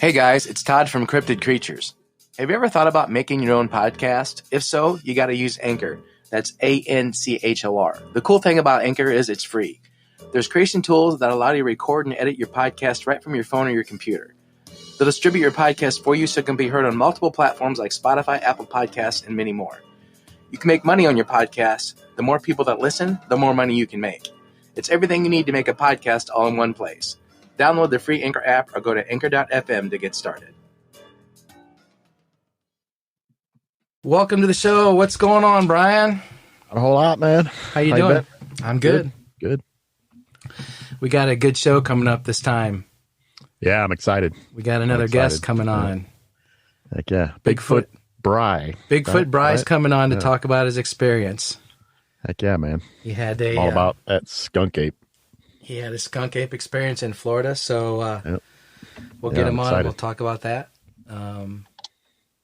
Hey guys, it's Todd from Cryptid Creatures. Have you ever thought about making your own podcast? If so, you got to use Anchor. That's Anchor. The cool thing about Anchor is it's free. There's creation tools that allow you to record and edit your podcast right from your phone or your computer. They'll distribute your podcast for you so it can be heard on multiple platforms like Spotify, Apple Podcasts, and many more. You can make money on your podcast. The more people that listen, the more money you can make. It's everything you need to make a podcast all in one place. Download the free Anchor app or go to anchor.fm to get started. Welcome to the show. What's going on, Brian? Not a whole lot, man. How you doing? I'm good. Good. We got a good show coming up this time. Yeah, I'm excited. We got another guest coming on. Heck yeah. Bigfoot Bri. Bigfoot Bri's coming on to talk about his experience. Heck yeah, man. He had all about that skunk ape. He had a skunk ape experience in Florida, so we'll get him on and we'll talk about that.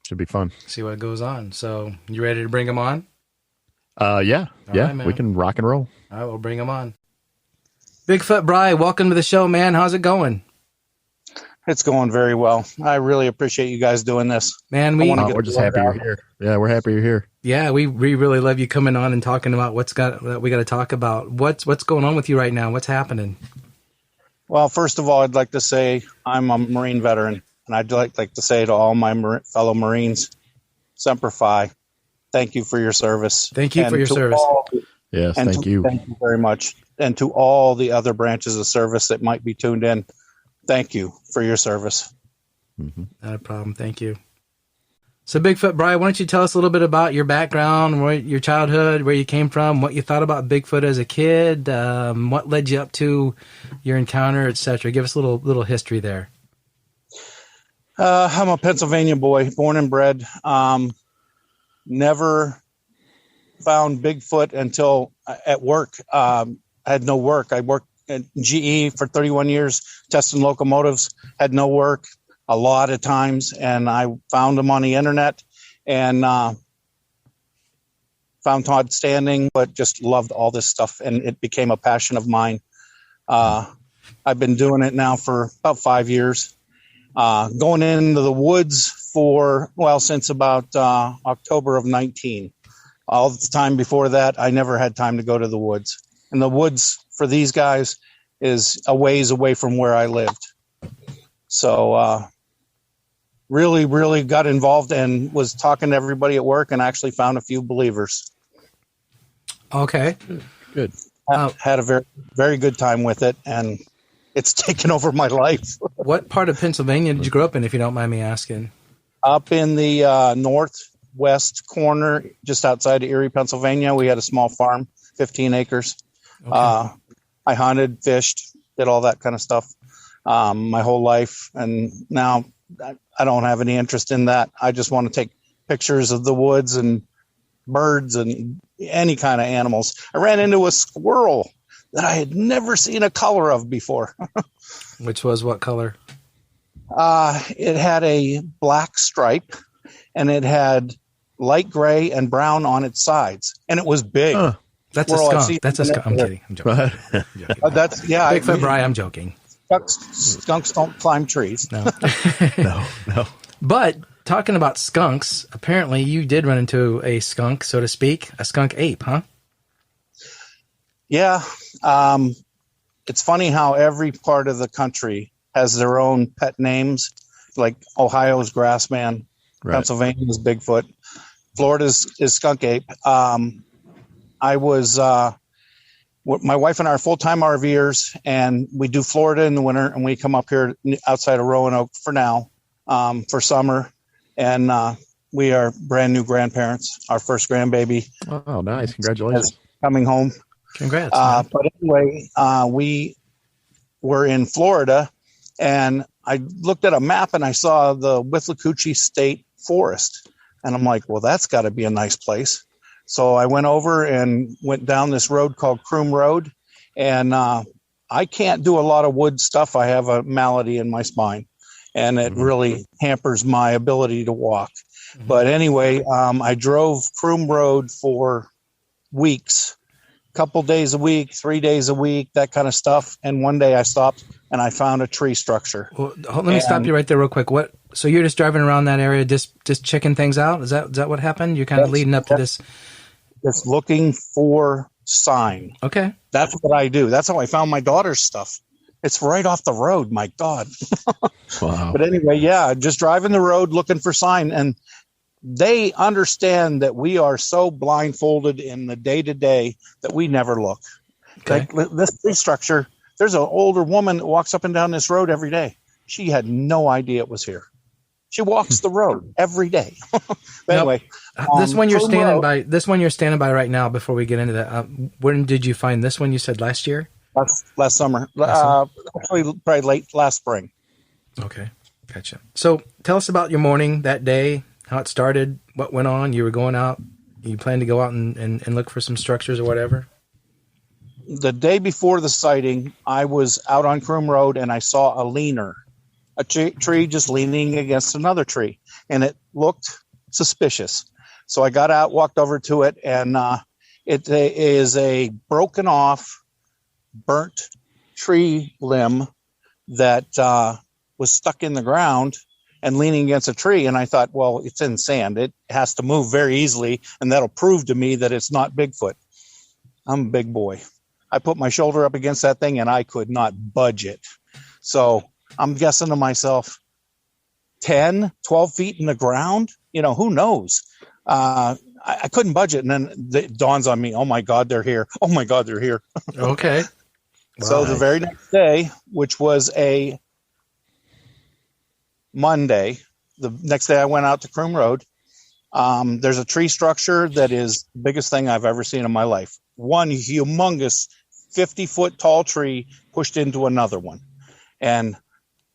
Should be fun. See what goes on. So, you ready to bring him on? Yeah. Right, we can rock and roll. All right, we'll bring him on. Bigfoot Bri, welcome to the show, man. How's it going? It's going very well. I really appreciate you guys doing this. Man, we're just happy you're here. Yeah, we're happy you're here. Yeah, we really love you coming on and talking about we got to talk about. What's going on with you right now? What's happening? Well, first of all, I'd like to say I'm a Marine veteran, and I'd like to say to all my fellow Marines, Semper Fi, thank you for your service. Thank you for your service. Yes, thank you. Thank you very much. And to all the other branches of service that might be tuned in, thank you for your service. Mm-hmm. Not a problem. Thank you. So, Bigfoot Bri, why don't you tell us a little bit about your background, your childhood, where you came from, what you thought about Bigfoot as a kid, what led you up to your encounter, etc. Give us a little history there. I'm a Pennsylvania boy, born and bred. Never found Bigfoot until at work. I had no work. I worked at GE for 31 years, testing locomotives, had no work a lot of times, and I found them on the internet and found Todd Standing, but just loved all this stuff, and it became a passion of mine. I've been doing it now for about 5 years, going into the woods since about October of 19. All the time before that, I never had time to go to the woods. And the woods for these guys is a ways away from where I lived. So really, really got involved and was talking to everybody at work and actually found a few believers. Okay. Good. Had a very, very good time with it, and it's taken over my life. What part of Pennsylvania did you grow up in, if you don't mind me asking? Up in the northwest corner, just outside of Erie, Pennsylvania. We had a small farm, 15 acres. Okay. I hunted, fished, did all that kind of stuff my whole life. And now I don't have any interest in that. I just want to take pictures of the woods and birds and any kind of animals. I ran into a squirrel that I had never seen a color of before. Which was what color? It had a black stripe, and it had light gray and brown on its sides, and it was big. That's a skunk. That's a skunk. I'm kidding. I'm joking. Bigfoot Bri, I'm joking. Skunks don't climb trees. No. No. But talking about skunks, apparently you did run into a skunk, so to speak, a skunk ape, huh? Yeah. It's funny how every part of the country has their own pet names. Like Ohio's Grassman, right. Pennsylvania's Bigfoot, Florida's is Skunk Ape. I was my wife and I are full-time RVers, and we do Florida in the winter, and we come up here outside of Roanoke for now for summer, and we are brand new grandparents. Our first grandbaby. Oh, nice! Congratulations! Coming home. Congrats! But anyway, we were in Florida, and I looked at a map and I saw the Withlacoochee State Forest, and I'm like, well, that's got to be a nice place. So I went over and went down this road called Croom Road, and I can't do a lot of wood stuff. I have a malady in my spine, and it really hampers my ability to walk. Mm-hmm. But anyway, I drove Croom Road for weeks, couple days a week, 3 days a week, that kind of stuff. And one day I stopped and I found a tree structure. Well, let me stop you right there real quick. So you're just driving around that area, just checking things out? Is that what happened? You're kind of leading up to this? Just looking for sign. Okay. That's what I do. That's how I found my daughter's stuff. It's right off the road. My God. Wow. But anyway, yeah, just driving the road looking for sign. And they understand that we are so blindfolded in the day-to-day that we never look. Okay. Like this tree structure, there's an older woman that walks up and down this road every day. She had no idea it was here. She walks the road every day. But anyway, this one you're standing by right now. Before we get into that, when did you find this one? You said last year. Last summer. Actually, probably late last spring. Okay, gotcha. So tell us about your morning that day. How it started. What went on? You were going out. You planned to go out and look for some structures or whatever. The day before the sighting, I was out on Croom Road and I saw a leaner. A tree just leaning against another tree, and it looked suspicious. So I got out, walked over to it, and it is a broken off, burnt tree limb that was stuck in the ground and leaning against a tree. And I thought, well, it's in sand. It has to move very easily, and that'll prove to me that it's not Bigfoot. I'm a big boy. I put my shoulder up against that thing, and I could not budge it. So I'm guessing to myself, 10, 12 feet in the ground, who knows? I couldn't budge it. And then it dawns on me, oh my God, they're here. Oh my God, they're here. Okay. So the very next day, which was a Monday, the next day I went out to Croom Road. There's a tree structure that is the biggest thing I've ever seen in my life. One humongous 50-foot tall tree pushed into another one. And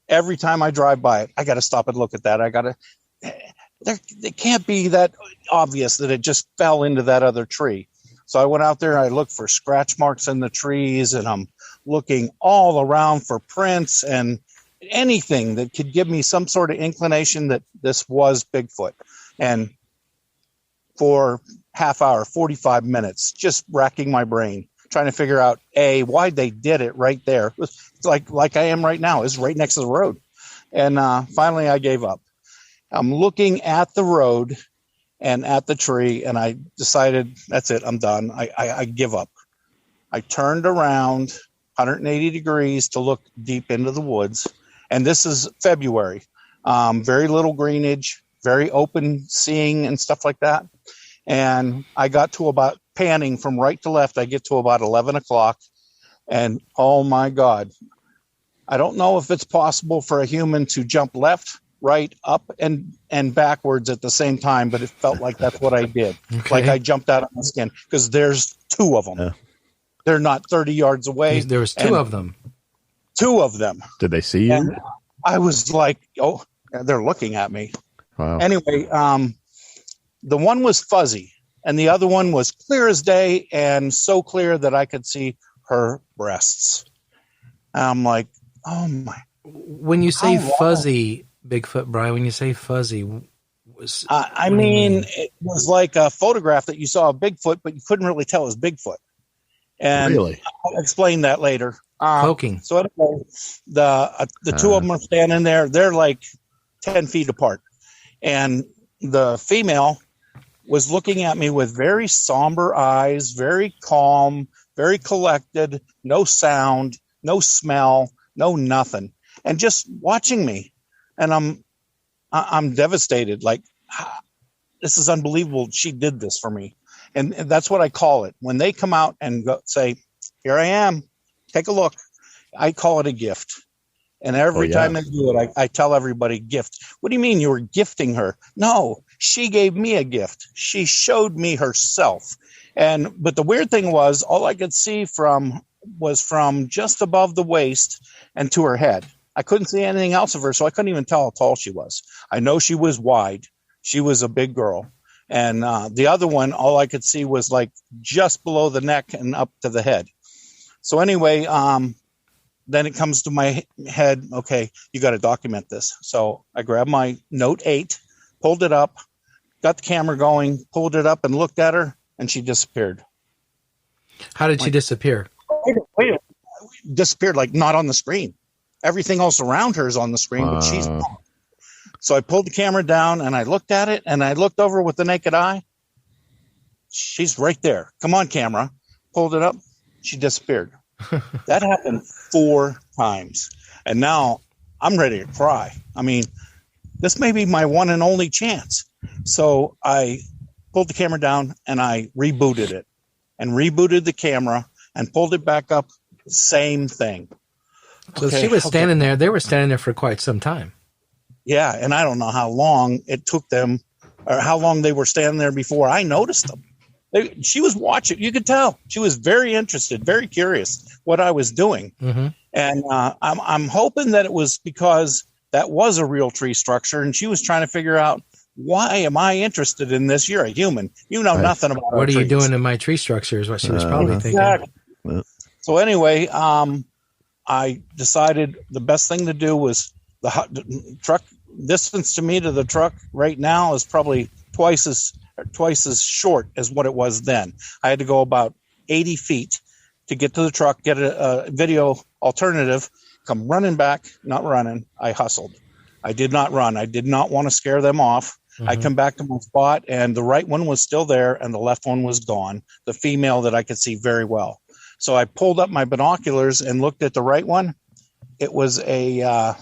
every time I drive by it, I got to stop and look at that. It can't be that obvious that it just fell into that other tree. So I went out there and I looked for scratch marks in the trees, and I'm looking all around for prints and anything that could give me some sort of inclination that this was Bigfoot. And for half hour, 45 minutes, just racking my brain, trying to figure out why they did it right there. It's like I am right now. It's right next to the road. And finally I gave up. I'm looking at the road and at the tree, and I decided, that's it. I'm done. I give up. I turned around 180 degrees to look deep into the woods. And this is February. Very little greenage, very open seeing and stuff like that. And I got to about, panning from right to left, I get to about 11 o'clock. And oh my God, I don't know if it's possible for a human to jump left, right, up, and backwards at the same time, but it felt like that's what I did. Okay. Like I jumped out of my skin, because there's two of them. Yeah. They're not 30 yards away. There was two of them. Two of them. Did they see you? And I was like, oh, they're looking at me. Wow. Anyway, the one was fuzzy, and the other one was clear as day, and so clear that I could see her breasts. I'm like, oh my. When you say fuzzy, Bigfoot Bri, when you say fuzzy, I mean, it was like a photograph that you saw of Bigfoot, but you couldn't really tell it was Bigfoot. And really? I'll explain that later. Poking. So anyway, the two of them are standing there. They're like 10 feet apart. And the female was looking at me with very somber eyes, very calm, very collected, no sound, no smell, no nothing, and just watching me. And I'm devastated. Like, this is unbelievable. She did this for me. And that's what I call it. When they come out and say, here I am, take a look, I call it a gift. And every time they do it, I tell everybody, gift. What do you mean you were gifting her? No, she gave me a gift. She showed me herself. But the weird thing was, all I could see was from just above the waist and to her head. I couldn't see anything else of her, so I couldn't even tell how tall she was. I know she was wide. She was a big girl. And the other one, all I could see was like just below the neck and up to the head. So anyway, then it comes to my head, okay, you got to document this. So I grabbed my Note 8, pulled it up, got the camera going, pulled it up and looked at her, and she disappeared. How did she disappear? Wait, disappeared, like not on the screen. Everything else around her is on the screen, but she's not. So I pulled the camera down and I looked at it, and I looked over with the naked eye. She's right there. Come on, camera. Pulled it up. She disappeared. That happened 4 times. And now I'm ready to cry. I mean, this may be my one and only chance. So I pulled the camera down and I rebooted it and rebooted the camera and pulled it back up. Same thing. So she was standing there. They were standing there for quite some time. Yeah. And I don't know how long it took them or how long they were standing there before I noticed them. She was watching. You could tell she was very interested, very curious what I was doing. Mm-hmm. And I'm hoping that it was because that was a real tree structure. And she was trying to figure out, why am I interested in this? You're a human. You know nothing about what are trees. you doing in my tree structure is what she was probably thinking. Exactly. So anyway, I decided the best thing to do was the truck distance to me to the truck right now is probably twice as short as what it was then. I had to go about 80 feet to get to the truck, get a video alternative, come running back, not running. I hustled. I did not run. I did not want to scare them off. Mm-hmm. I come back to my spot, and the right one was still there, and the left one was gone, the female that I could see very well. So I pulled up my binoculars and looked at the right one. It was a,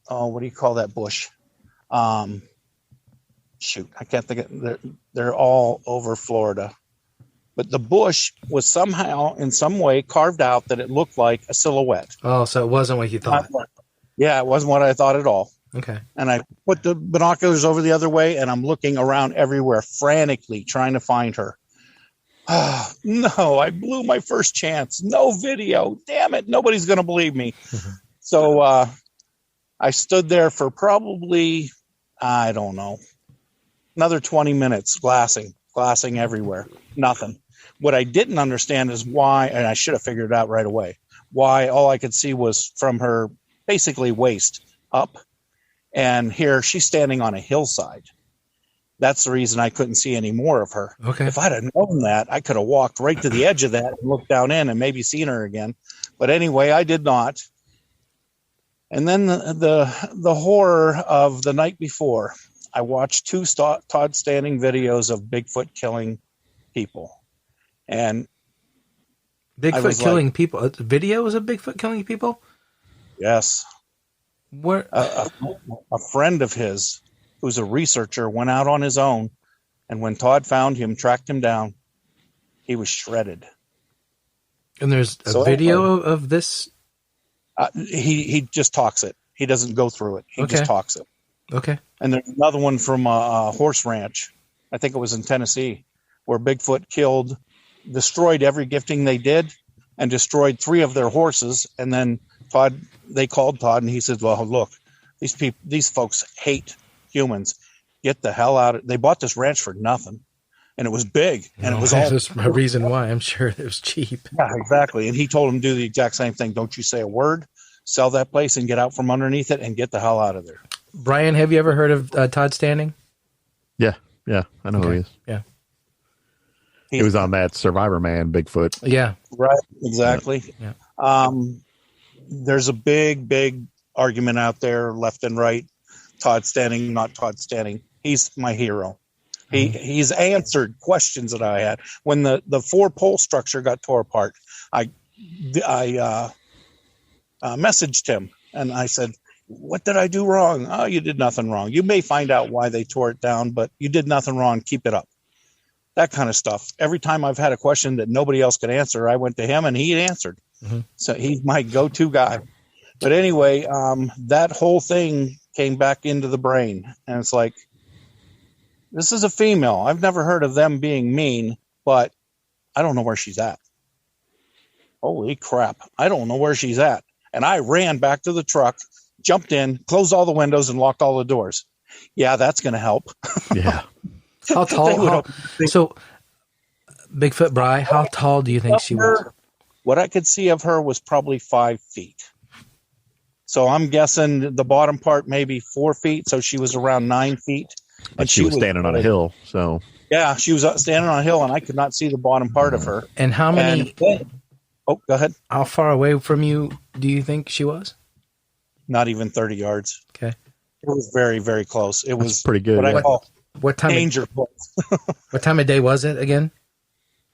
what do you call that bush? Shoot, I can't think of. They're all over Florida. But the bush was somehow, in some way, carved out that it looked like a silhouette. Oh, so it wasn't what you thought. Yeah, it wasn't what I thought at all. Okay. And I put the binoculars over the other way, and I'm looking around everywhere, frantically trying to find her. Oh, no, I blew my first chance. No video. Damn it. Nobody's going to believe me. Mm-hmm. So I stood there for probably, I don't know, another 20 minutes, glassing everywhere. Nothing. What I didn't understand is why, and I should have figured it out right away, why all I could see was from her basically waist up. And here she's standing on a hillside. That's the reason I couldn't see any more of her. Okay. If I'd have known that, I could have walked right to the edge of that and looked down in and maybe seen her again. But anyway, I did not. And then the horror of the night before, I watched 2 Todd Standing videos of Bigfoot killing people. And Bigfoot killing people? Videos of Bigfoot killing people? Yes. Where? A friend of his, who's a researcher, went out on his own, and when Todd found him, tracked him down, he was shredded. And there's a video of this? He just talks it. He doesn't go through it. He just talks it. Okay. And there's another one from a horse ranch. I think it was in Tennessee, where Bigfoot destroyed every gifting they did, and destroyed 3 of their horses. And then they called Todd, and he said, "Well, look, these folks hate humans. Get the hell out!" They bought this ranch for nothing, and it was big, and it was all. There's a reason why. I'm sure it was cheap. Yeah, exactly. And he told him to do the exact same thing. Don't you say a word. Sell that place and get out from underneath it, and get the hell out of there. Brian, have you ever heard of Todd Standing? Yeah, I know who he is. Yeah. He was on that Survivor Man, Bigfoot. Yeah. Right, exactly. Yeah. There's a big argument out there, left and right. Todd Standing, not Todd Standing. He's my hero. He's answered questions that I had. When the 4-pole structure got tore apart, I messaged him, and I said, "What did I do wrong?" "Oh, you did nothing wrong. You may find out why they tore it down, but you did nothing wrong. Keep it up." That kind of stuff. Every time I've had a question that nobody else could answer, I went to him and he answered. Mm-hmm. So he's my go-to guy. But anyway, that whole thing came back into the brain. And it's like, this is a female. I've never heard of them being mean, but I don't know where she's at. Holy crap. I don't know where she's at. And I ran back to the truck, jumped in, closed all the windows, and locked all the doors. Yeah, that's going to help. Yeah. How tall? So, Bigfoot Bri, how tall do you think she was? What I could see of her was probably 5 feet. So I'm guessing the bottom part maybe 4 feet. So she was around 9 feet. And she was standing on a hill. So yeah, she was standing on a hill, and I could not see the bottom part of her. And how many? Oh, go ahead. How far away from you do you think she was? not even 30 yards. Okay. It was very, very close. It was pretty good. What I call what time? Danger close. What time of day was it again?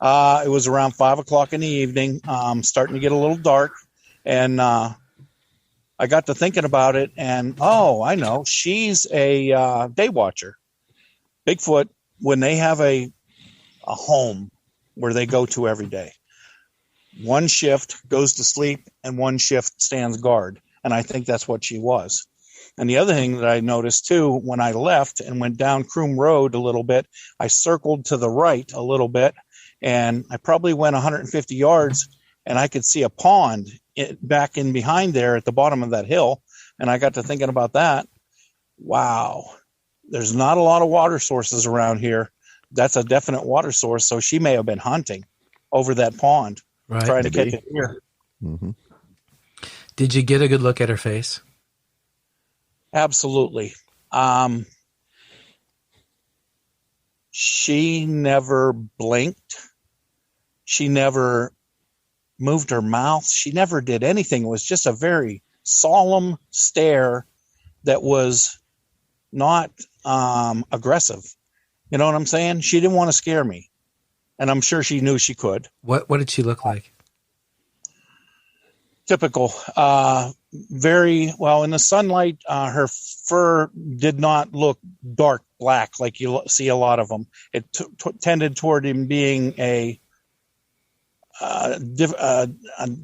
It was around 5:00 in the evening, starting to get a little dark, and I got to thinking about it. And I know, she's a day watcher. Bigfoot, when they have a home where they go to every day, one shift goes to sleep and one shift stands guard, and I think that's what she was. And the other thing that I noticed too, when I left and went down Croom Road a little bit, I circled to the right a little bit, and I probably went 150 yards, and I could see a pond back in behind there at the bottom of that hill. And I got to thinking about that. Wow, there's not a lot of water sources around here. That's a definite water source. So she may have been hunting over that pond, trying to catch a deer. Mm-hmm. Did you get a good look at her face? Absolutely. She never blinked. She never moved her mouth. She never did anything. It was just a very solemn stare that was not aggressive. You know what I'm saying? She didn't want to scare me, and I'm sure she knew she could. What did she look like? Typical. Very well in the sunlight. Her fur did not look dark black like you see a lot of them. It tended toward him being a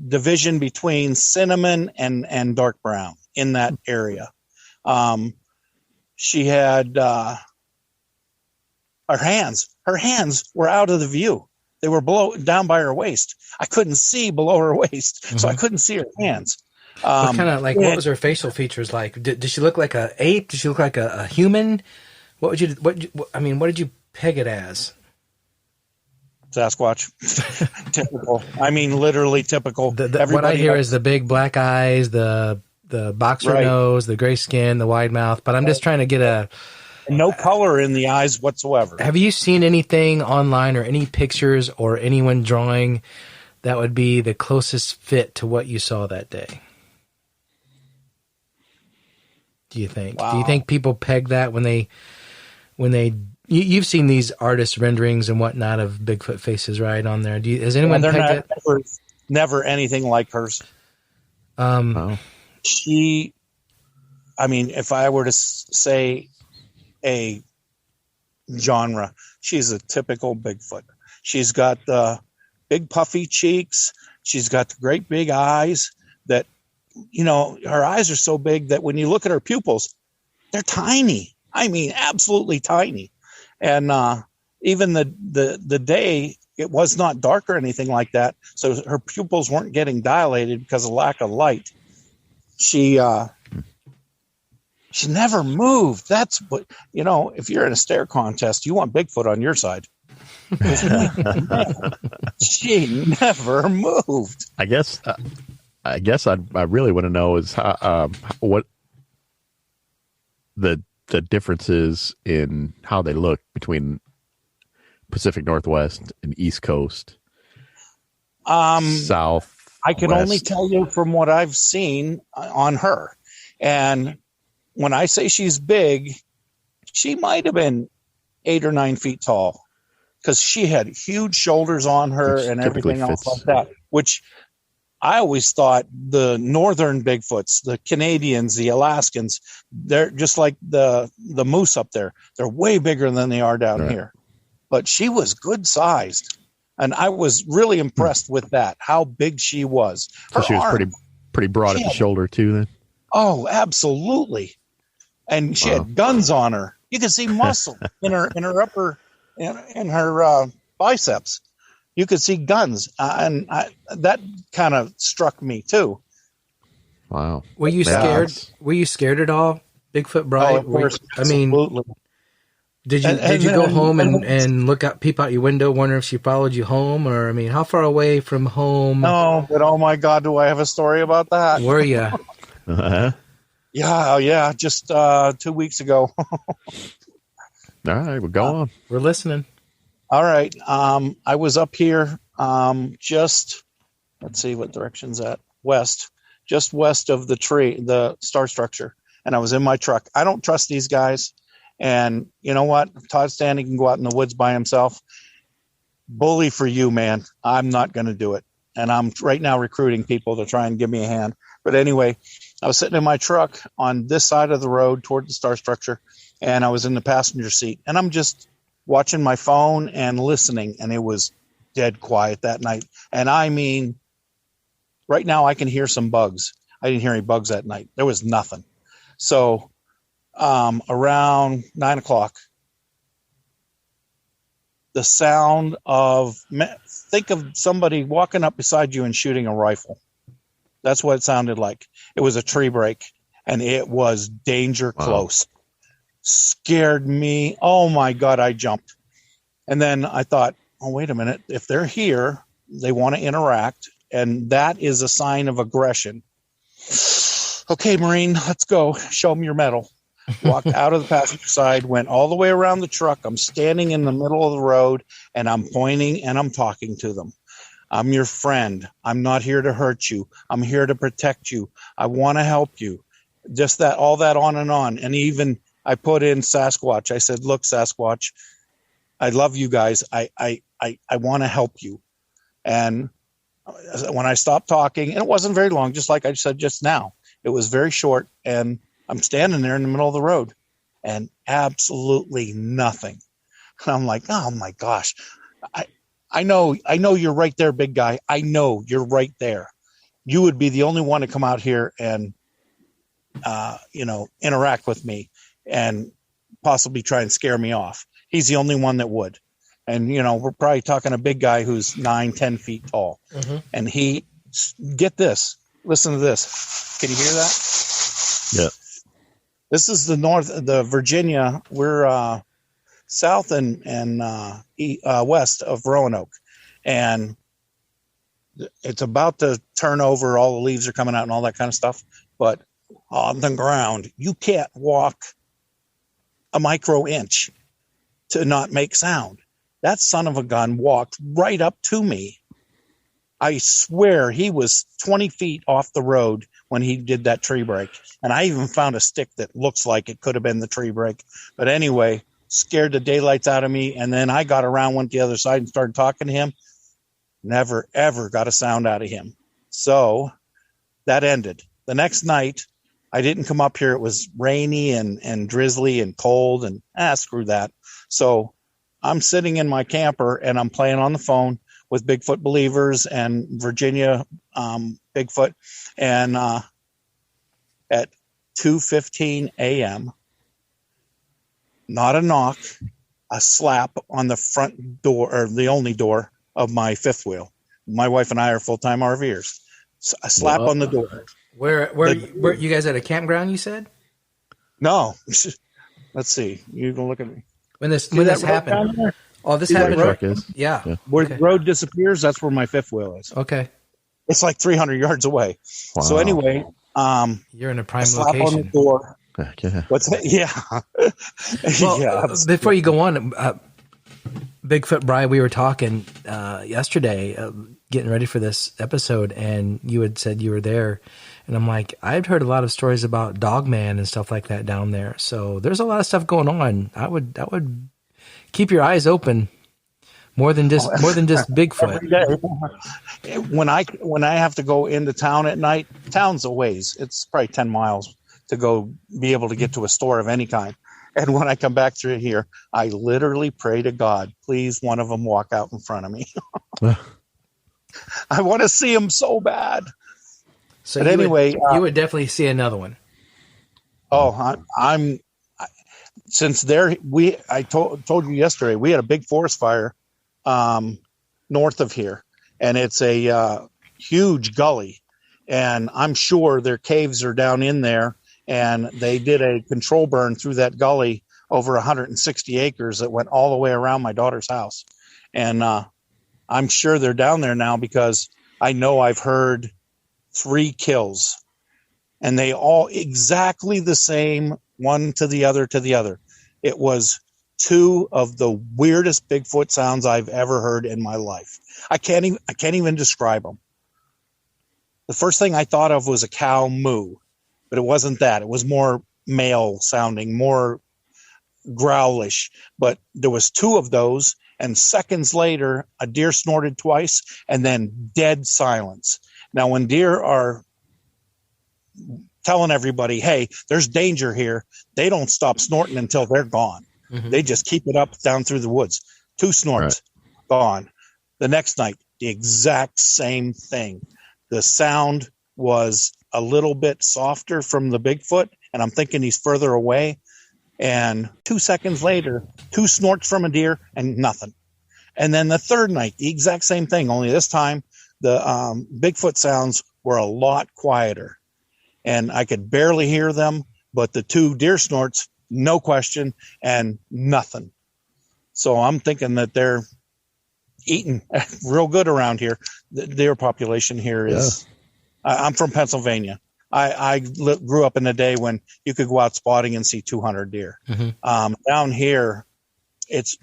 division between cinnamon and dark brown in that area. She had her hands were out of the view. They were down by her waist. I couldn't see below her waist, so I couldn't see her hands. What kind of what was her facial features like? Did she look like an ape? Did she look like a human? What did you peg it as? Sasquatch. Typical. I mean, literally typical. What I hear is the big black eyes, the boxer nose, the gray skin, the wide mouth. But I'm just trying to get no color in the eyes whatsoever. Have you seen anything online or any pictures or anyone drawing that would be the closest fit to what you saw that day? Do you think? Wow. Do you think people peg that when they you've seen these artist renderings and whatnot of Bigfoot faces, right, on there? Has anyone pegged it? Never anything like hers. She, I mean, if I were to say a genre, she's a typical Bigfoot. She's got the big puffy cheeks. She's got the great big eyes that, her eyes are so big that when you look at her pupils, they're tiny. I mean, absolutely tiny. And even the day, it was not dark or anything like that. So her pupils weren't getting dilated because of lack of light. She never moved. That's what, if you're in a stare contest, you want Bigfoot on your side. She never moved. I guess I really want to know is how, what the difference is in how they look between Pacific Northwest and East Coast. South. I can only tell you from what I've seen on her. And when I say she's big, she might have been 8 or 9 feet tall because she had huge shoulders on her and everything else like that, which I always thought the northern Bigfoots, the Canadians, the Alaskans, they're just like the moose up there. They're way bigger than they are down here. But she was good sized. And I was really impressed with that, how big she was. So she was pretty broad at the shoulder too then? Oh, absolutely. And she had guns on her. You could see muscle in her upper, in her biceps. You could see guns. And that kind of struck me too. Wow. Were you scared? Were you scared at all, Bigfoot Bri? Oh, of course, absolutely. Did you go home and look out, peep out your window, wonder if she followed you home? Or, how far away from home? No, but oh my God, do I have a story about that? Were you? Uh-huh. Yeah, just 2 weeks ago. All right, well, go on. We're listening. All right. I was up here let's see what direction's at. West. just west of the star structure. And I was in my truck. I don't trust these guys. And you know what? Todd Stanley can go out in the woods by himself. Bully for you, man. I'm not going to do it. And I'm right now recruiting people to try and give me a hand. But anyway, I was sitting in my truck on this side of the road toward the star structure, and I was in the passenger seat. And I'm just watching my phone and listening, and it was dead quiet that night. And I mean, right now I can hear some bugs. I didn't hear any bugs that night. There was nothing. So around 9 o'clock, the sound of, think of somebody walking up beside you and shooting a rifle. That's what it sounded like. It was a tree break, and it was danger close. Scared me. Oh, my God, I jumped. And then I thought, oh, wait a minute. If they're here, they want to interact, and that is a sign of aggression. Okay, Marine, let's go. Show them your medal. Walked out of the passenger side, went all the way around the truck. I'm standing in the middle of the road, and I'm pointing, and I'm talking to them. I'm your friend. I'm not here to hurt you. I'm here to protect you. I want to help you. Just that, all that on and on. And even I put in Sasquatch. I said, look, Sasquatch, I love you guys. I want to help you. And when I stopped talking, and it wasn't very long, just like I said just now, it was very short, and I'm standing there in the middle of the road and absolutely nothing. And I'm like, oh my gosh, I know you're right there, big guy. I know you're right there. You would be the only one to come out here and, interact with me and possibly try and scare me off. He's the only one that would. And, we're probably talking a big guy who's 9-10 feet tall. Mm-hmm. And get this, listen to this. Can you hear that? Yeah. This is the Virginia. We're south and west of Roanoke, and it's about to turn over. All the leaves are coming out and all that kind of stuff. But on the ground, you can't walk a micro inch to not make sound. That son of a gun walked right up to me. I swear he was 20 feet off the road when he did that tree break. And I even found a stick that looks like it could have been the tree break. But anyway, scared the daylights out of me. And then I got around, went to the other side and started talking to him. Never, ever got a sound out of him. So that ended. The next night, I didn't come up here. It was rainy and drizzly and cold, and screw that. So I'm sitting in my camper and I'm playing on the phone with Bigfoot Believers and Virginia Bigfoot. And at 2:15 a.m., not a knock, a slap on the front door, or the only door of my fifth wheel. My wife and I are full-time RVers. So a slap on the door. Where you guys at a campground, you said? No. Let's see. You can look at me. When this happened. Oh, this happened. Yeah. Where the road disappears, that's where my fifth wheel is. Okay. It's like 300 yards away. Wow. So anyway, you're in a prime slap location. on the door. Yeah. What's that? Yeah. Well, yeah. Before you go on, Bigfoot Bri, we were talking yesterday, getting ready for this episode, and you had said you were there, and I'm like, I've heard a lot of stories about Dogman and stuff like that down there. So there's a lot of stuff going on. I would keep your eyes open. More than just Bigfoot. Every day. When I have to go into town at night, town's a ways. It's probably 10 miles to go be able to get to a store of any kind. And when I come back through here, I literally pray to God, please, one of them walk out in front of me. I want to see them so bad. So but anyway, you would definitely see another one. Oh, since there, I told you yesterday, we had a big forest fire north of here, and it's a huge gully, and I'm sure their caves are down in there, and they did a control burn through that gully over 160 acres that went all the way around my daughter's house, and I'm sure they're down there now because I know I've heard 3 kills, and they all exactly the same, one to the other to the other. It was 2 of the weirdest Bigfoot sounds I've ever heard in my life. I can't even describe them. The first thing I thought of was a cow moo, but it wasn't that. It was more male sounding, more growlish. But there was 2 of those, and seconds later, a deer snorted twice, and then dead silence. Now, when deer are telling everybody, hey, there's danger here, they don't stop snorting until they're gone. Mm-hmm. They just keep it up down through the woods. 2 snorts, gone. The next night, the exact same thing. The sound was a little bit softer from the Bigfoot, and I'm thinking he's further away. And 2 seconds later, 2 snorts from a deer and nothing. And then the third night, the exact same thing, only this time the Bigfoot sounds were a lot quieter. And I could barely hear them, but the 2 deer snorts, no question, and nothing. So I'm thinking that they're eating real good around here. The deer population here is, I'm from Pennsylvania. I grew up in a day when you could go out spotting and see 200 deer. Mm-hmm. Down here,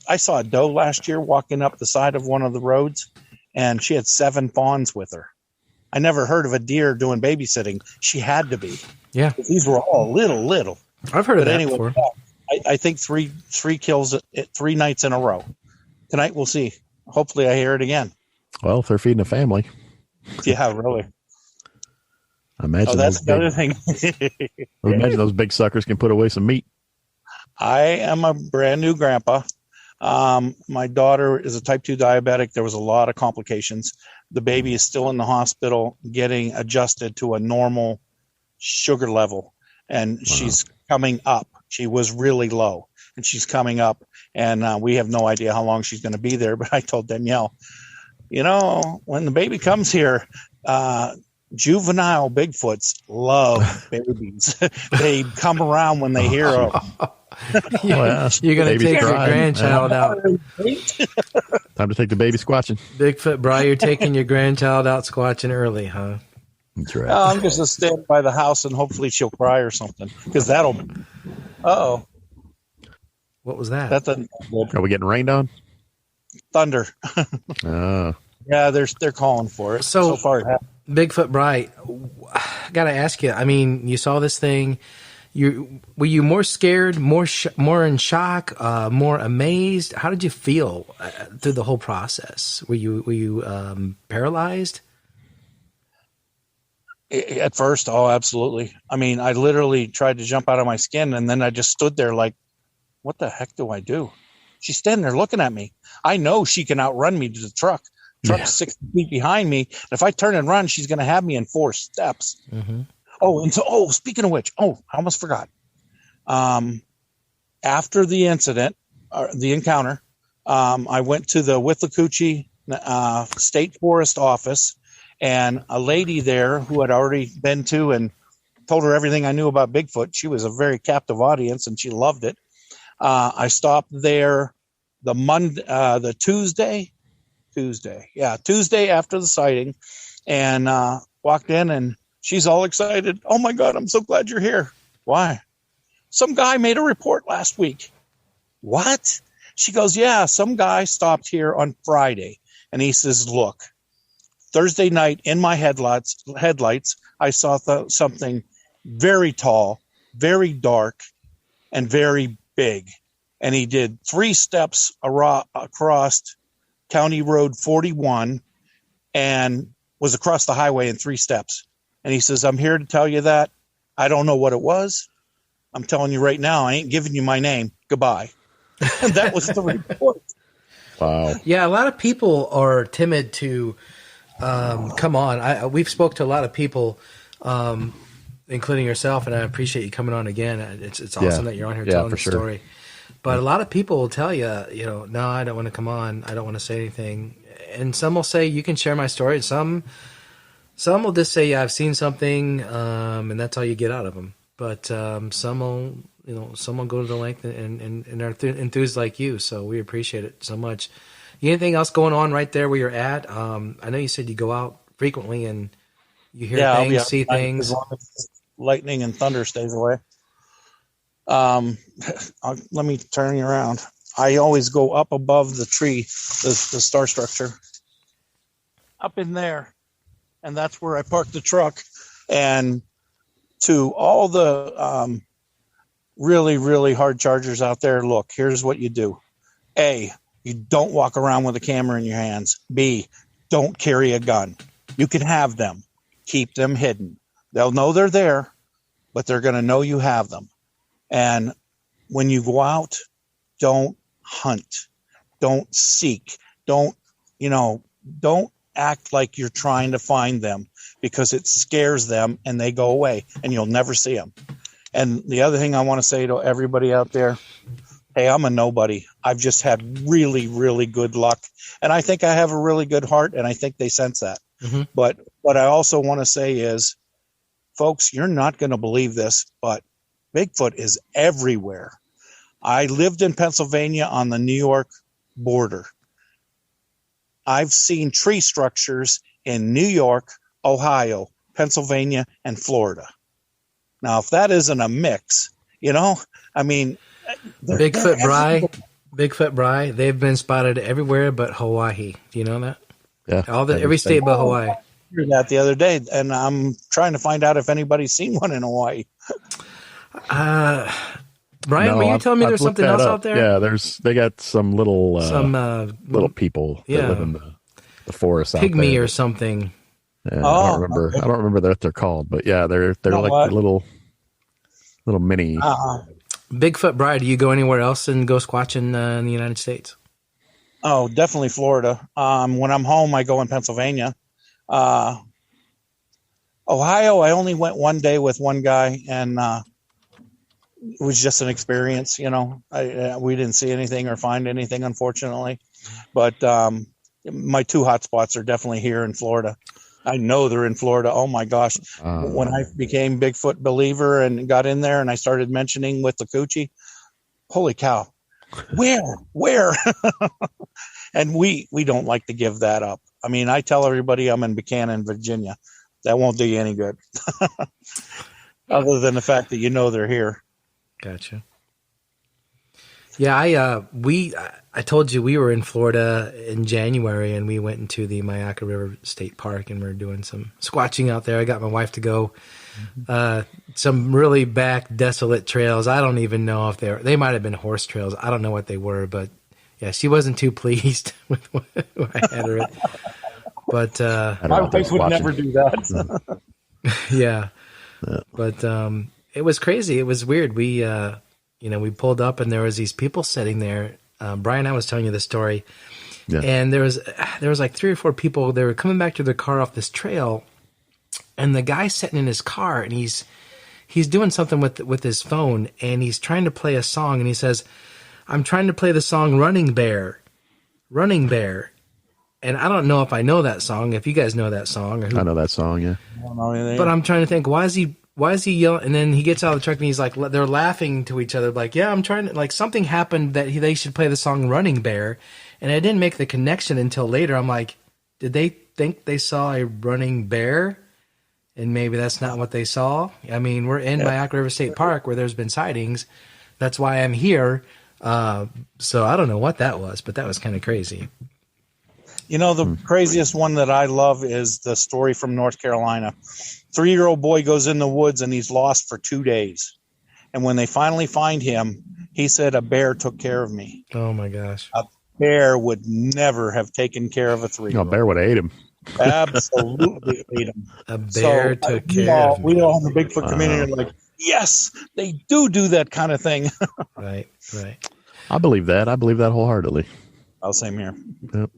I saw a doe last year walking up the side of one of the roads, and she had 7 fawns with her. I never heard of a deer doing babysitting. She had to be. Yeah. These were all little. I've heard of that before. I think three kills at 3 nights in a row. Tonight we'll see. Hopefully I hear it again. Well, if they're feeding a family. Yeah, really. I imagine that's the other thing. I imagine those big suckers can put away some meat. I am a brand new grandpa. My daughter is a type 2 diabetic. There was a lot of complications. The baby is still in the hospital getting adjusted to a normal sugar level, and she's coming up. She was really low, and she's coming up, and we have no idea how long she's going to be there. But I told Danielle, when the baby comes here, juvenile Bigfoots love babies. They come around when they hear them. You're going to take your grandchild out. Time to take the baby squatching. Bigfoot Bri, you're taking your grandchild out squatching early, huh? That's right. I'm just going to stand by the house and hopefully she'll cry or something. Because that'll... Uh-oh. What was that? That's good. Are we getting rained on? Thunder. Yeah, they're calling for it. So far it happened. Bigfoot Bri, I got to ask you, I mean, you saw this thing... Were you more scared, more in shock, more amazed? How did you feel through the whole process? Were you paralyzed? At first, absolutely. I mean, I literally tried to jump out of my skin, and then I just stood there like, what the heck do I do? She's standing there looking at me. I know she can outrun me to the truck. Truck's 60 feet behind me. If I turn and run, she's going to have me in 4 steps. Mm-hmm. Speaking of which, I almost forgot. After the incident, the encounter, I went to the Withlacoochee State Forest office, and a lady there who had already been to and told her everything I knew about Bigfoot. She was a very captive audience, and she loved it. I stopped there the Tuesday after the sighting, and walked in, and she's all excited. Oh, my God, I'm so glad you're here. Why? Some guy made a report last week. What? She goes, yeah, some guy stopped here on Friday. And he says, look, Thursday night in my headlights, I saw something very tall, very dark, and very big. And he did 3 steps across County Road 41 and was across the highway in 3 steps. And he says, I'm here to tell you that. I don't know what it was. I'm telling you right now, I ain't giving you my name. Goodbye. And that was the report. Wow. Yeah, a lot of people are timid to come on. We've spoke to a lot of people, including yourself, and I appreciate you coming on again. It's awesome that you're on here telling the story. But a lot of people will tell you, no, I don't want to come on. I don't want to say anything. And some will say, you can share my story. Some will just say, yeah, I've seen something, and that's all you get out of them. But some will, go to the length and are enthused like you. So we appreciate it so much. Anything else going on right there where you're at? I know you said you go out frequently and you hear things, see things. As long as lightning and thunder stays away. Let me turn you around. I always go up above the tree, the star structure, up in there. and that's where I parked the truck. And to all the really, really hard chargers out there, look, here's what you do. A, you don't walk around with a camera in your hands. B, don't carry a gun. You can have them. Keep them hidden. They'll know they're there, but they're going to know you have them. And when you go out, don't hunt. Don't seek. Don't act like you're trying to find them, because it scares them and they go away and you'll never see them. And the other thing I want to say to everybody out there, hey, I'm a nobody. I've just had really, really good luck. And I think I have a really good heart, and I think they sense that. Mm-hmm. But what I also want to say is, folks, you're not going to believe this, but Bigfoot is everywhere. I lived in Pennsylvania on the New York border. I've seen tree structures in New York, Ohio, Pennsylvania, and Florida. Now, if that isn't a mix, I mean, Bigfoot Bri, they've been spotted everywhere but Hawaii. Do you know that? Yeah. Every state but Hawaii. I heard that the other day, and I'm trying to find out if anybody's seen one in Hawaii. Brian, were you telling me there's something else out there? Yeah, they got some little little people that live in the forest out there. Pygmy or something. Yeah, I don't remember what they're called, but yeah, they're like little mini. Bigfoot Bri, do you go anywhere else and go squatching in the United States? Oh, definitely Florida. When I'm home, I go in Pennsylvania. Ohio, I only went one day with one guy, and it was just an experience. We didn't see anything or find anything, unfortunately. But my two hot spots are definitely here in Florida. I know they're in Florida. Oh my gosh. When I became Bigfoot believer and got in there and I started mentioning with the coochie, holy cow, where? And we don't like to give that up. I mean, I tell everybody I'm in Buchanan, Virginia. That won't do you any good. Other than the fact that they're here. Gotcha. Yeah, I told you we were in Florida in January, and we went into the Myakka River State Park, and we're doing some squatching out there. I got my wife to go some really back desolate trails. I don't even know if they might have been horse trails. I don't know what they were, but yeah, she wasn't too pleased with what I had her. But my wife would never do that. Yeah, but it was crazy. It was weird. We we pulled up and there was these people sitting there. Brian, I was telling you the story, and there was like 3 or 4 people. They were coming back to their car off this trail, and the guy's sitting in his car and he's doing something with his phone, and he's trying to play a song, and he says, "I'm trying to play the song Running Bear." And I don't know if I know that song. If you guys know that song, I know that song. Yeah, I don't know anything. But I'm trying to think, why is he yelling? And then he gets out of the truck and he's like, they're laughing to each other. Like, yeah, I'm trying to, like, something happened that they should play the song Running Bear. And I didn't make the connection until later. I'm like, did they think they saw a running bear? And maybe that's not what they saw. I mean, we're in Myakka River State Park where there's been sightings. That's why I'm here. So I don't know what that was, but that was kind of crazy. The craziest one that I love is the story from North Carolina. 3-year-old boy goes in the woods and he's lost for 2 days. And when they finally find him, he said, "A bear took care of me." Oh my gosh. A bear would never have taken care of a 3-year-old. A bear would have ate him. Absolutely ate him. A bear took care of me. We all in the Bigfoot community are like, yes, they do that kind of thing. Right. I believe that. I believe that wholeheartedly. Oh, same here. Yep.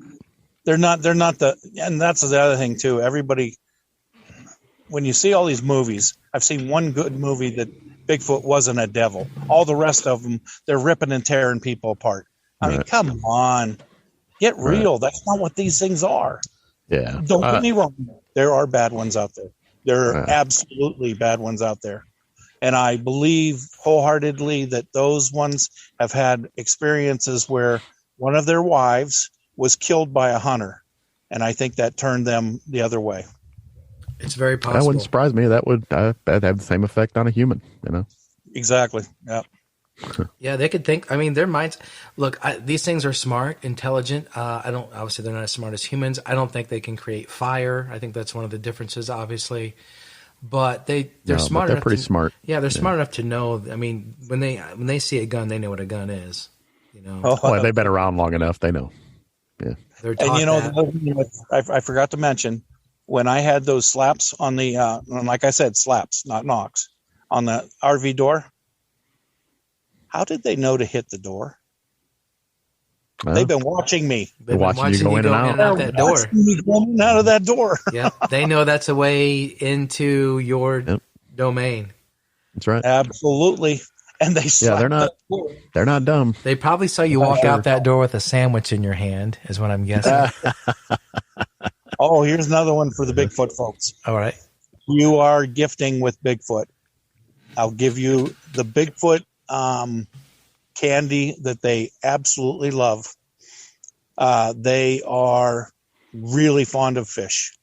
They're not and that's the other thing too. Everybody, when you see all these movies, I've seen one good movie that Bigfoot wasn't a devil. All the rest of them, they're ripping and tearing people apart. I mean, come on, get real. Right. That's not what these things are. Yeah. Don't get me wrong. There are bad ones out there. There are absolutely bad ones out there. And I believe wholeheartedly that those ones have had experiences where one of their wives was killed by a hunter. And I think that turned them the other way. It's very possible. That wouldn't surprise me. That'd have the same effect on a human, Exactly. Yeah. Yeah, they could think. I mean, their minds. Look, these things are smart, intelligent. I don't. Obviously, they're not as smart as humans. I don't think they can create fire. I think that's one of the differences, obviously. But they're smart. But they're enough pretty to, smart. Yeah, they're smart enough to know. I mean, when they see a gun, they know what a gun is. You know. Well, they've been around long enough. They know. Yeah. They're taught that. I forgot to mention when I had those slaps on the, like I said, slaps, not knocks, on the RV door. How did they know to hit the door? Well, They've been watching me. They've been watching you go in and out. that door. Watching me go in and out of that door. Yeah, they know that's a way into your domain. That's right. Absolutely. And they they're not dumb. They probably saw you walk out that door with a sandwich in your hand, is what I'm guessing. Oh, here's another one for the Bigfoot folks. All right. You are gifting with Bigfoot. I'll give you the Bigfoot candy that they absolutely love. They are really fond of fish.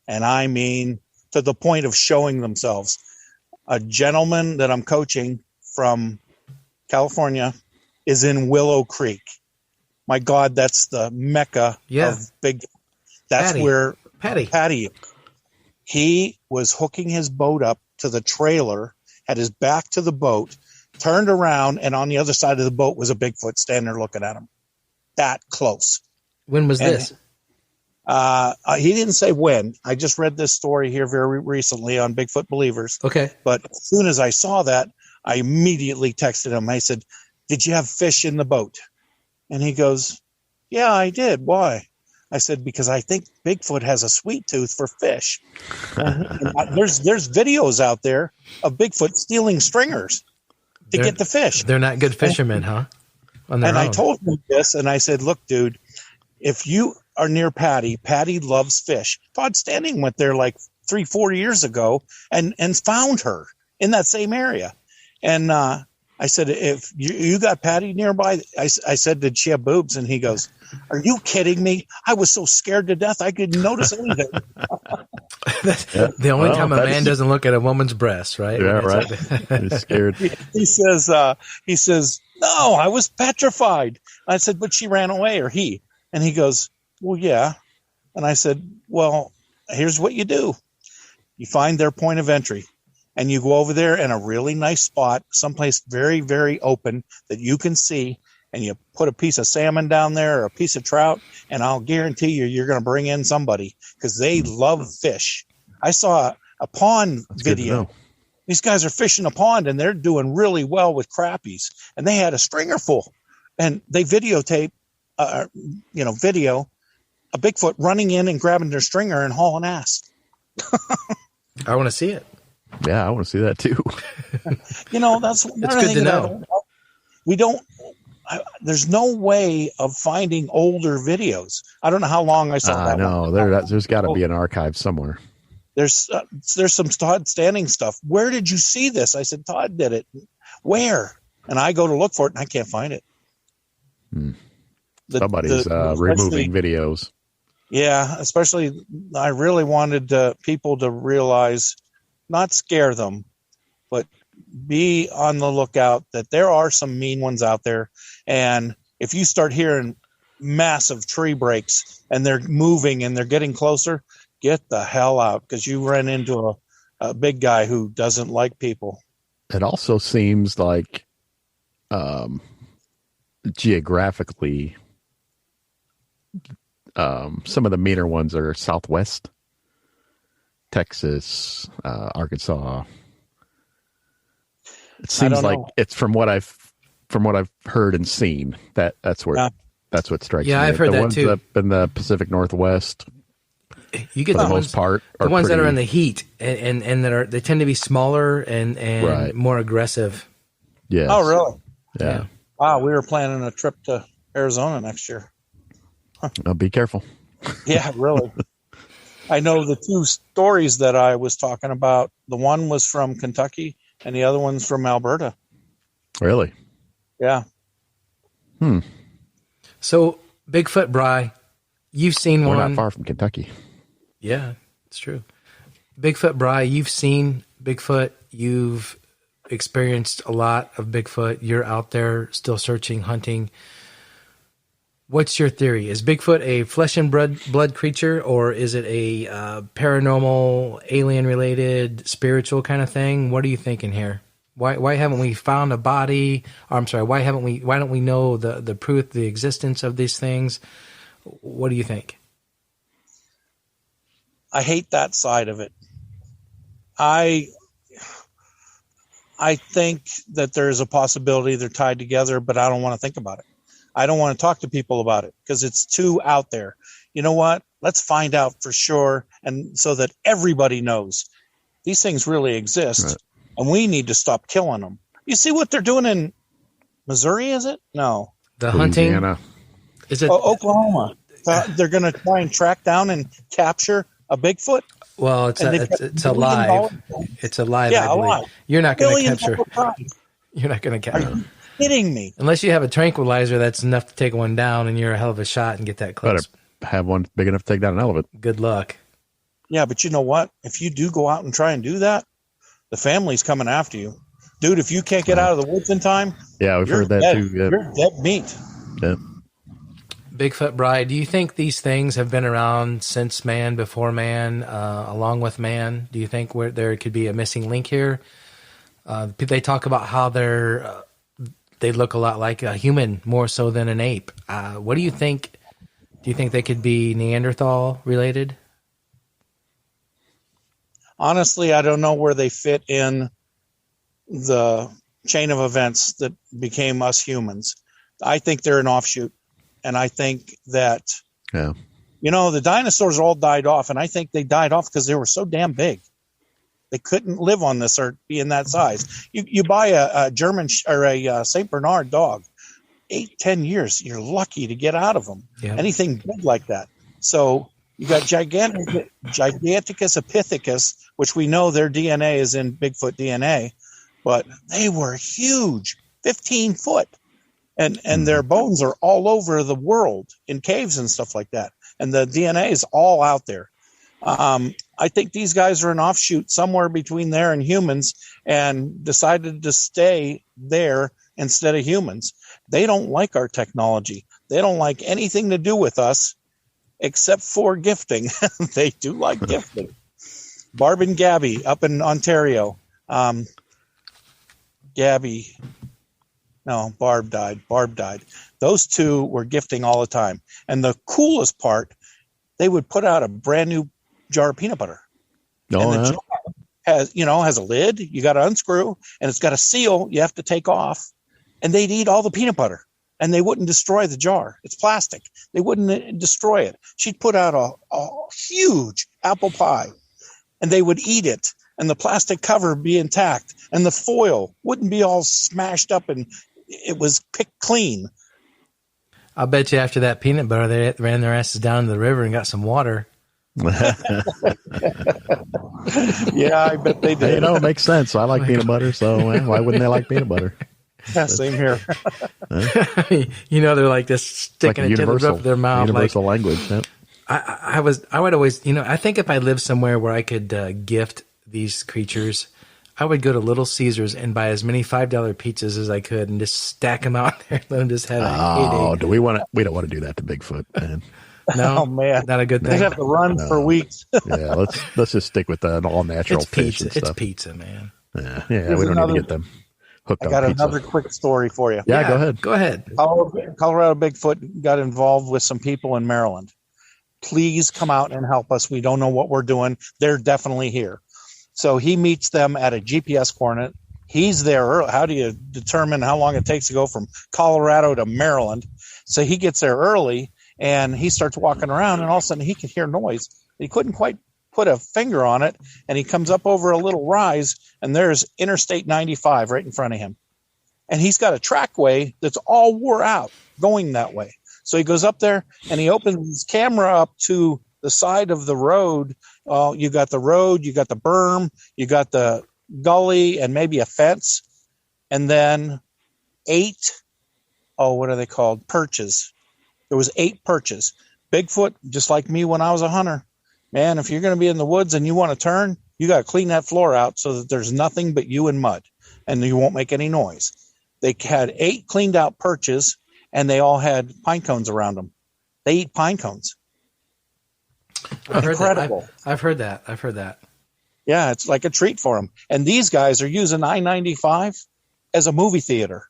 And I mean, to the point of showing themselves. A gentleman that I'm coaching from California is in Willow Creek. My God, that's the mecca of Bigfoot. That's where Patty. He was hooking his boat up to the trailer, had his back to the boat, turned around, and on the other side of the boat was a Bigfoot standing there looking at him. That close. When was this? He didn't say when. I just read this story here very recently on Bigfoot Believers. Okay. But as soon as I saw that, I immediately texted him. I said, "Did you have fish in the boat?" And he goes, "Yeah, I did. Why?" I said, "Because I think Bigfoot has a sweet tooth for fish." There's videos out there of Bigfoot stealing stringers to get the fish. They're not good fishermen, huh? And I told him this, and I said, "Look, dude, if you are near Patty loves fish." Todd Standing went there like 3-4 years ago and found her in that same area. And I said, "If you got Patty nearby," I said, "Did she have boobs?" And he goes, "Are you kidding me? I was so scared to death I couldn't notice anything." The only time a man doesn't look at a woman's breasts, right? Yeah, right. He's scared. He says, "No, I was petrified." I said, "But she ran away," or he. And he goes, "Well, yeah." And I said, "Well, here's what you do. You find their point of entry. And you go over there in a really nice spot, someplace very, very open that you can see, and you put a piece of salmon down there or a piece of trout, and I'll guarantee you're going to bring in somebody because they love fish." I saw a pond video. These guys are fishing a pond, and they're doing really well with crappies, and they had a stringer full, and they videotape, video a Bigfoot running in and grabbing their stringer and hauling ass. I want to see it. Yeah, I want to see that too. That's good to know. There's no way of finding older videos. I don't know how long I saw that. No, there's got to be an archive somewhere. There's some Todd Standing stuff. Where did you see this? I said, "Todd did it." Where? And I go to look for it, and I can't find it. Somebody's removing videos. Yeah, especially I really wanted people to realize, not scare them, but be on the lookout that there are some mean ones out there. And if you start hearing massive tree breaks and they're moving and they're getting closer, get the hell out, because you ran into a big guy who doesn't like people. It also seems like geographically, some of the meaner ones are Southwest Texas, Arkansas. It seems like it's from what I've heard and seen that's what strikes me. Yeah, I've heard the that ones too. Up in the Pacific Northwest, you get for the most part, the ones that are in the heat and that they tend to be smaller and more aggressive. Yeah. Oh, really? Yeah. Wow, we were planning a trip to Arizona next year. Be careful. Yeah, really. I know the two stories that I was talking about. The one was from Kentucky, and the other one's from Alberta. Really? Yeah. So, Bigfoot Bri, you've seen We're one. not far from Kentucky. Yeah, it's true. Bigfoot Bri, you've seen Bigfoot. You've experienced a lot of Bigfoot. You're out there still searching, hunting. What's your theory? Is Bigfoot a flesh and blood creature, or is it a paranormal, alien-related, spiritual kind of thing? What are you thinking here? Why haven't we found a body? Or, I'm sorry. Why don't we know the proof, the existence of these things? What do you think? I hate that side of it. I think that there's a possibility they're tied together, but I don't want to think about it. I don't want to talk to people about it because it's too out there. You know what? Let's find out for sure, and so that everybody knows these things really exist, right. And we need to stop killing them. You see what they're doing in Missouri, is it? No. The hunting? Louisiana. Is it Oklahoma? They're going to try and track down and capture a Bigfoot? Well, it's a lie. It's a lie. Yeah, a lie. You're not going to capture. You're not going to capture. Are you kidding me? Unless you have a tranquilizer that's enough to take one down, and you're a hell of a shot and get that close. Better have one big enough to take down an elephant. Good luck. Yeah, but you know what? If you do go out and try and do that, the family's coming after you. Dude, if you can't get out of the woods in time, yeah, we've heard that dead. too. Yeah. You're dead meat. Yeah. Bigfoot Bri, do you think these things have been around since man, before man, along with man? Do you think there could be a missing link here? They talk about how they look a lot like a human, more so than an ape. What do you think? Do you think they could be Neanderthal related? Honestly, I don't know where they fit in the chain of events that became us humans. I think they're an offshoot. And I think that, the dinosaurs all died off. And I think they died off because they were so damn big. They couldn't live on this earth being that size. You buy a German or a St. Bernard dog, 8-10 years, you're lucky to get out of them. Yeah. Anything big like that. So you got Giganticus epithecus, which we know their DNA is in Bigfoot DNA, but they were huge, 15 foot. And their bones are all over the world in caves and stuff like that. And the DNA is all out there. I think these guys are an offshoot somewhere between there and humans and decided to stay there instead of humans. They don't like our technology. They don't like anything to do with us except for gifting. They do like gifting. Barb and Gabby up in Ontario. Barb died. Those two were gifting all the time. And the coolest part, they would put out a brand new jar of peanut butter. And the jar has a lid. You got to unscrew, and it's got a seal you have to take off. And they'd eat all the peanut butter, and they wouldn't destroy the jar. It's plastic. They wouldn't destroy it. She'd put out a huge apple pie, and they would eat it, and the plastic cover would be intact, and the foil wouldn't be all smashed up, and it was picked clean. I'll bet you after that peanut butter, they ran their asses down to the river and got some water. Yeah, I bet they did. It makes sense. I like peanut butter, so why wouldn't they like peanut butter? Yeah, same here. They're like just sticking it to the roof of their mouth. Universal language. Yep. I would always, I think if I lived somewhere where I could gift these creatures, I would go to Little Caesars and buy as many $5 pizzas as I could and just stack them out there and let them just have a heyday. We don't want to do that to Bigfoot, man. No, oh man, not a good thing. They have to run for weeks. Yeah, let's just stick with the all natural fish and stuff. It's pizza, man. Yeah, we don't need to get them hooked. I got another quick story for you. Yeah, go ahead. Go ahead. Colorado Bigfoot got involved with some people in Maryland. Please come out and help us. We don't know what we're doing. They're definitely here. So he meets them at a GPS coordinate. He's there early. How do you determine how long it takes to go from Colorado to Maryland? So he gets there early, and he starts walking around, and all of a sudden he can hear noise. He couldn't quite put a finger on it, and he comes up over a little rise, and there's Interstate 95 right in front of him. And he's got a trackway that's all wore out going that way. So he goes up there, and he opens his camera up to the side of the road. You got the road, you got the berm, you got the gully, and maybe a fence, and then 8, what are they called? Perches. There was 8 perches. Bigfoot, just like me when I was a hunter, man, if you're going to be in the woods and you want to turn, you got to clean that floor out so that there's nothing but you and mud. and you won't make any noise. They had 8 cleaned out perches, and they all had pine cones around them. They eat pine cones. Incredible. I've heard that. I've heard that. Yeah, it's like a treat for them. And these guys are using I-95 as a movie theater.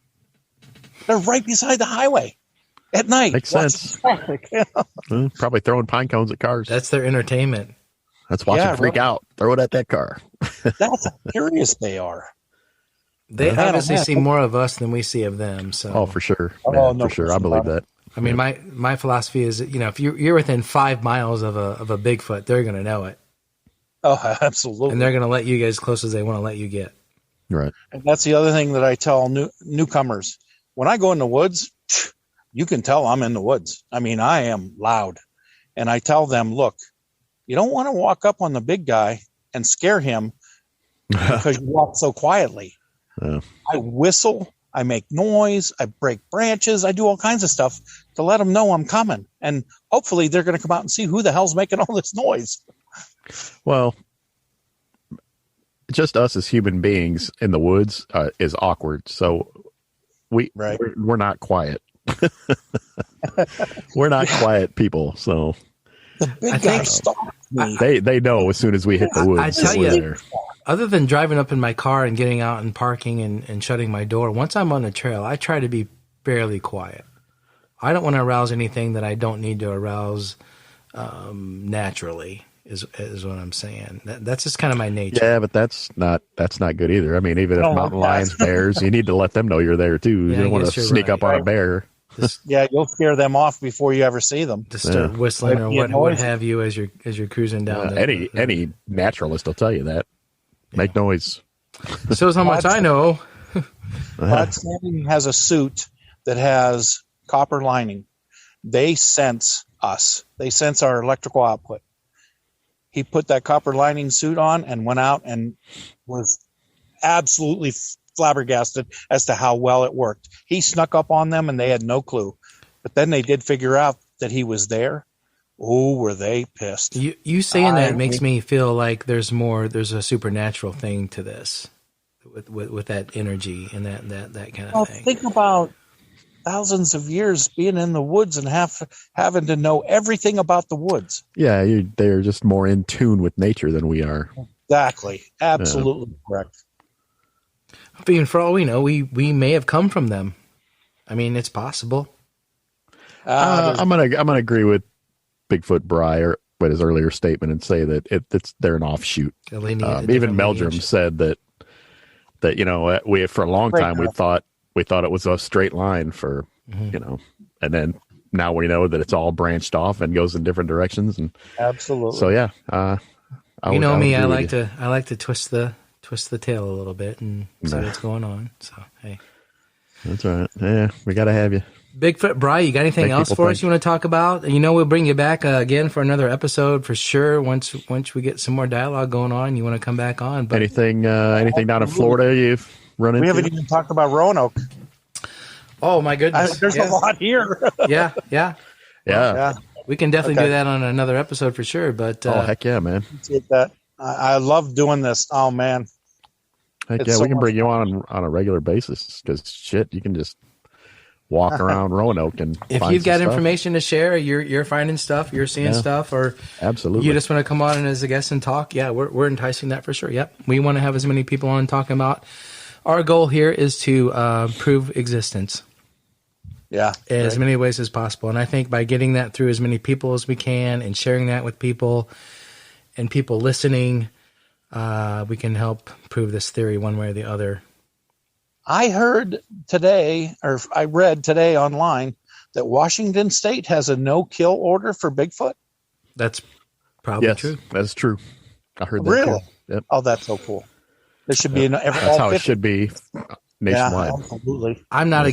They're right beside the highway at night. Makes sense. Probably throwing pine cones at cars. That's their entertainment. Let's watch them freak out. Throw it at that car. That's how curious they are. They obviously see more of us than we see of them. So. Oh, for sure. No, for sure. I believe that. I mean, my philosophy is, if you're within 5 miles of a Bigfoot, they're going to know it. Oh, absolutely. And they're going to let you get as close as they want to let you get. Right. And that's the other thing that I tell newcomers. When I go in the woods, you can tell I'm in the woods. I mean, I am loud. And I tell them, look, you don't want to walk up on the big guy and scare him because you walk so quietly. Yeah. I whistle, I make noise, I break branches, I do all kinds of stuff to let them know I'm coming. And hopefully they're going to come out and see who the hell's making all this noise. Well, just us as human beings in the woods is awkward. So we're not quiet. We're not quiet people. So the big guy stalks me. They know as soon as we hit the woods. I tell you, other than driving up in my car and getting out and parking and shutting my door, once I'm on the trail, I try to be fairly quiet. I don't want to arouse anything that I don't need to arouse naturally. Is what I'm saying. That's just kind of my nature. Yeah, but that's not good either. I mean, even if mountain lions, bears, you need to let them know you're there too. Yeah, you don't want to sneak up on a bear. Yeah, you'll scare them off before you ever see them. Just start whistling or what have you as you're cruising down. Any naturalist will tell you that. Make noise. Shows how much I know. Rod Standing has a suit that has copper lining. They sense us. They sense our electrical output. He put that copper lining suit on and went out and was absolutely flabbergasted as to how well it worked. He snuck up on them and they had no clue. But then they did figure out that he was there. Oh, were they pissed. You saying that makes me feel like there's a supernatural thing to this with that energy and that kind of thing. Think about thousands of years being in the woods and having to know everything about the woods. Yeah, they're just more in tune with nature than we are. Exactly. Absolutely correct. I mean, for all we know, we may have come from them. I mean, it's possible. I'm gonna agree with Bigfoot Bri or with his earlier statement and say that they're an offshoot. Even Meldrum said that we for a long time we thought it was a straight line for and then now we know that it's all branched off and goes in different directions. And absolutely. So yeah, I like to twist the tail a little bit and see what's going on. So hey, that's all right. Yeah, we got to have you. Bigfoot Bri, you got anything else for us you want to talk about? We'll bring you back again for another episode for sure. Once we get some more dialogue going on, you want to come back on. But anything down in Florida you've run into? We haven't even talked about Roanoke. Oh my goodness, there's a lot here. Yeah. We can definitely do that on another episode for sure. But heck yeah, man! I love doing this. Oh man, heck yeah, we can bring you on a regular basis because shit, you can just walk around Roanoke and if you've got information to share, you're finding stuff, you're seeing stuff, or absolutely you just want to come on as a guest and talk. Yeah, we're enticing that for sure. Yep, we want to have as many people on talking about. Our goal here is to prove existence. Yeah, as many ways as possible, and I think by getting that through as many people as we can and sharing that with people and people listening, we can help prove this theory one way or the other. I heard today, or I read today online, that Washington State has a no-kill order for Bigfoot. That's probably true. That's true. I heard that. Really? Too. Yep. Oh, that's so cool. There should be that's how 50. It should be nationwide. Yeah, absolutely. I'm not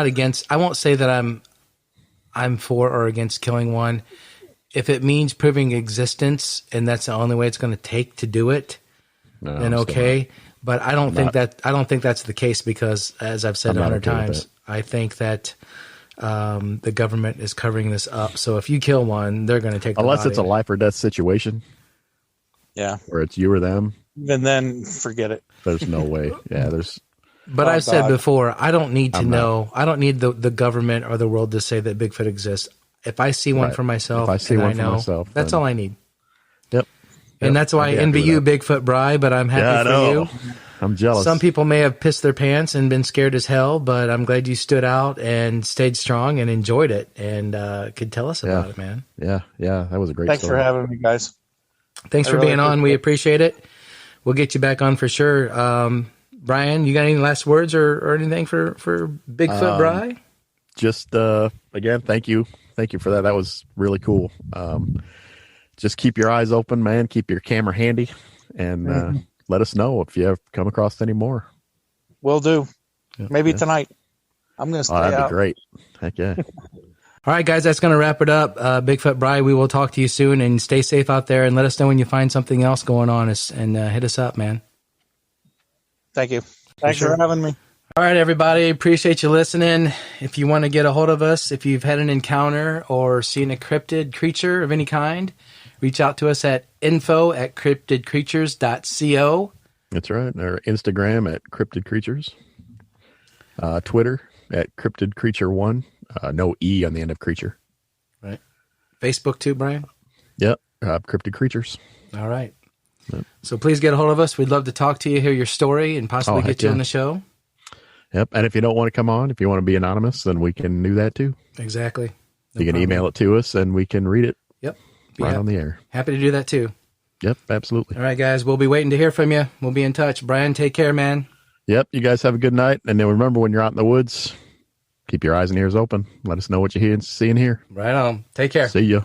against. I won't say that I'm for or against killing one. If it means proving existence and that's the only way it's going to take to do it, then okay. But I don't think that's the case because, as I've said 100 times, I think that the government is covering this up. So if you kill one, they're going to take unless it's a life or death situation. Yeah, where it's you or them. Even then, forget it. There's no way. Yeah, there's. But I've said before, I don't need to know. I don't need the government or the world to say that Bigfoot exists. If I see one for myself, if I see one for myself, that's all I need. Yep. And that's why I envy you, Bigfoot Bri, but I'm happy for you. I'm jealous. Some people may have pissed their pants and been scared as hell, but I'm glad you stood out and stayed strong and enjoyed it and could tell us about it, man. Yeah, that was a great Thanks story. for having me, guys. Thanks for being on. We appreciate it. We'll get you back on for sure. Brian, you got any last words or anything for Bigfoot Bri? Just, again, thank you. Thank you for that. That was really cool. Just keep your eyes open, man. Keep your camera handy and let us know if you have come across any more. Will do. Maybe tonight. I'm going to stay out. That'd be great. Heck yeah. All right, guys, that's going to wrap it up. Bigfoot Bri, we will talk to you soon, and stay safe out there, and let us know when you find something else going on, and hit us up, man. Thank you. Thanks for having me. All right, everybody. Appreciate you listening. If you want to get a hold of us, if you've had an encounter or seen a cryptid creature of any kind, reach out to us at info@cryptidcreatures.co. That's right. Our Instagram at Cryptid Creatures. Twitter at Cryptid Creature 1. No E on the end of creature. Right. Facebook too, Brian? Yep. Cryptid Creatures. All right. Yep. So please get a hold of us. We'd love to talk to you, hear your story, and possibly get you on the show. Yep. And if you don't want to come on, if you want to be anonymous, then we can do that too. Exactly. You can email it to us and we can read it. Yep. Right on the air. Happy to do that too. Yep, absolutely. All right, guys. We'll be waiting to hear from you. We'll be in touch. Brian, take care, man. Yep. You guys have a good night. And then remember, when you're out in the woods, keep your eyes and ears open. Let us know what you see and hear. Right on. Take care. See ya.